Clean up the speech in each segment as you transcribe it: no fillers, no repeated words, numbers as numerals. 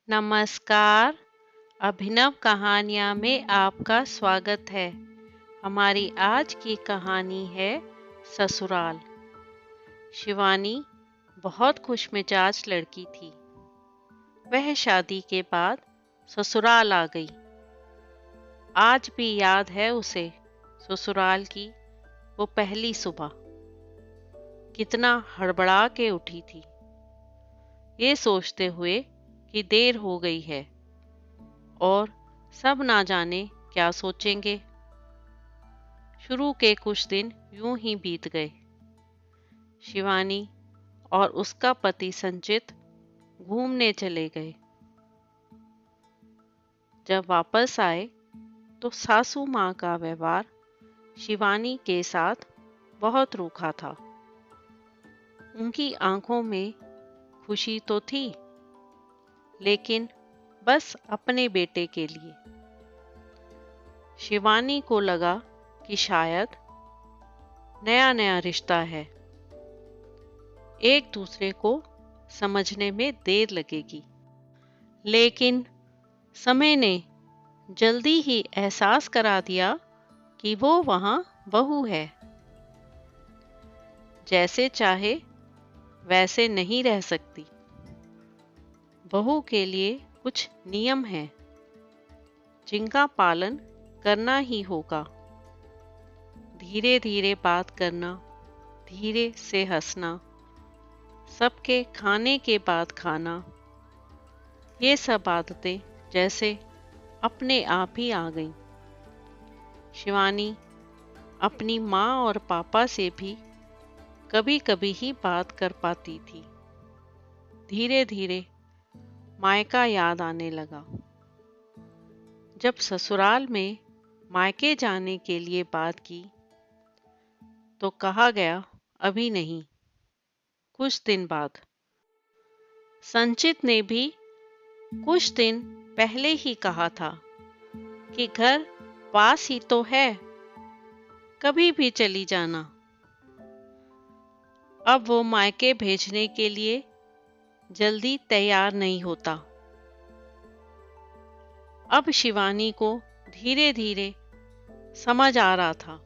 नमस्कार। अभिनव कहानियाँ में आपका स्वागत है। हमारी आज की कहानी है ससुराल। शिवानी बहुत खुशमिजाज लड़की थी। वह शादी के बाद ससुराल आ गई। आज भी याद है उसे ससुराल की वो पहली सुबह। कितना हड़बड़ा के उठी थी, ये सोचते हुए कि देर हो गई है और सब ना जाने क्या सोचेंगे। शुरू के कुछ दिन यूं ही बीत गए। शिवानी और उसका पति संचित घूमने चले गए। जब वापस आए तो सासू माँ का व्यवहार शिवानी के साथ बहुत रूखा था। उनकी आंखों में खुशी तो थी, लेकिन बस अपने बेटे के लिए। शिवानी को लगा कि शायद नया नया रिश्ता है, एक दूसरे को समझने में देर लगेगी। लेकिन समय ने जल्दी ही एहसास करा दिया कि वो वहां बहू है। जैसे चाहे वैसे नहीं रह सकती। बहू के लिए कुछ नियम हैं जिनका पालन करना ही होगा। धीरे धीरे बात करना, धीरे से हंसना, सबके खाने के बाद खाना, ये सब आदतें जैसे अपने आप ही आ गईं। शिवानी अपनी माँ और पापा से भी कभी कभी ही बात कर पाती थी। धीरे धीरे मायका याद आने लगा। जब ससुराल में मायके जाने के लिए बात की तो कहा गया अभी नहीं, कुछ दिन बाद। संचित ने भी कुछ दिन पहले ही कहा था कि घर पास ही तो है, कभी भी चली जाना। अब वो मायके भेजने के लिए जल्दी तैयार नहीं होता। अब शिवानी को धीरे धीरे समझ आ रहा था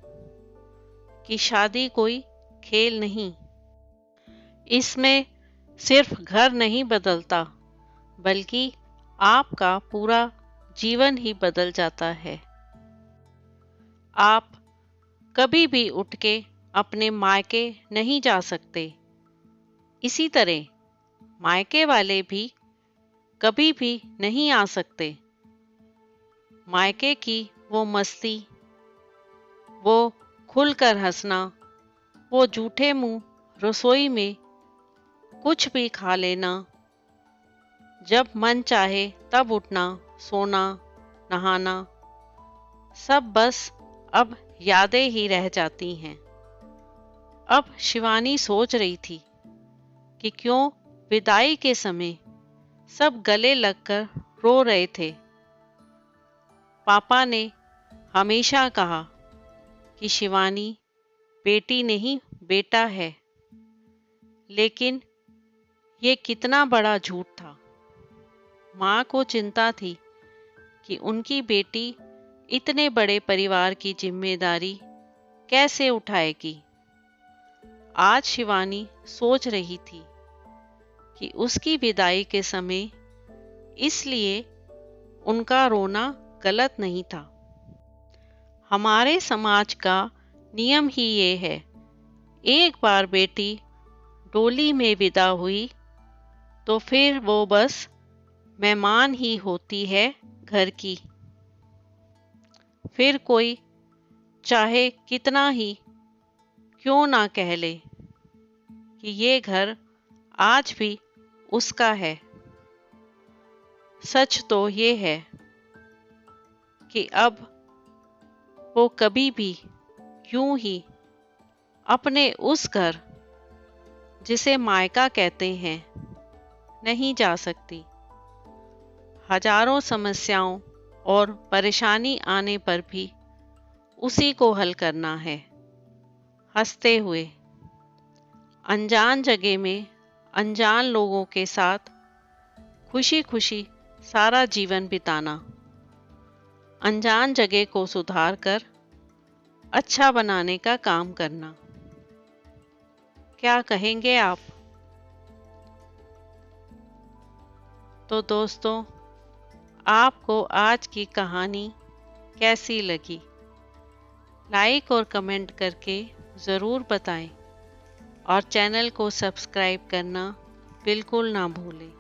कि शादी कोई खेल नहीं। इसमें सिर्फ घर नहीं बदलता, बल्कि आपका पूरा जीवन ही बदल जाता है। आप कभी भी उठ के अपने मायके नहीं जा सकते। इसी तरह मायके वाले भी कभी भी नहीं आ सकते। मायके की वो मस्ती, वो खुलकर हंसना, वो जूठे मुंह रसोई में कुछ भी खा लेना, जब मन चाहे तब उठना, सोना, नहाना, सब बस अब यादें ही रह जाती हैं। अब शिवानी सोच रही थी कि क्यों विदाई के समय सब गले लगकर रो रहे थे। पापा ने हमेशा कहा कि शिवानी बेटी नहीं बेटा है, लेकिन ये कितना बड़ा झूठ था। माँ को चिंता थी कि उनकी बेटी इतने बड़े परिवार की जिम्मेदारी कैसे उठाएगी। आज शिवानी सोच रही थी कि उसकी विदाई के समय इसलिए उनका रोना गलत नहीं था। हमारे समाज का नियम ही ये है, एक बार बेटी डोली में विदा हुई तो फिर वो बस मेहमान ही होती है घर की। फिर कोई चाहे कितना ही क्यों ना कह ले कि ये घर आज भी उसका है। सच तो ये है कि अब वो कभी भी यूं ही अपने उस घर, जिसे मायका कहते हैं, नहीं जा सकती। हजारों समस्याओं और परेशानी आने पर भी उसी को हल करना है, हंसते हुए। अनजान जगह में अनजान लोगों के साथ खुशी खुशी सारा जीवन बिताना, अनजान जगह को सुधार कर अच्छा बनाने का काम करना। क्या कहेंगे आप? तो दोस्तों, आपको आज की कहानी कैसी लगी? लाइक और कमेंट करके ज़रूर बताएं और चैनल को सब्सक्राइब करना बिल्कुल ना भूलें।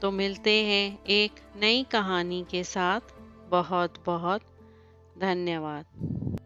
तो मिलते हैं एक नई कहानी के साथ। बहुत बहुत धन्यवाद।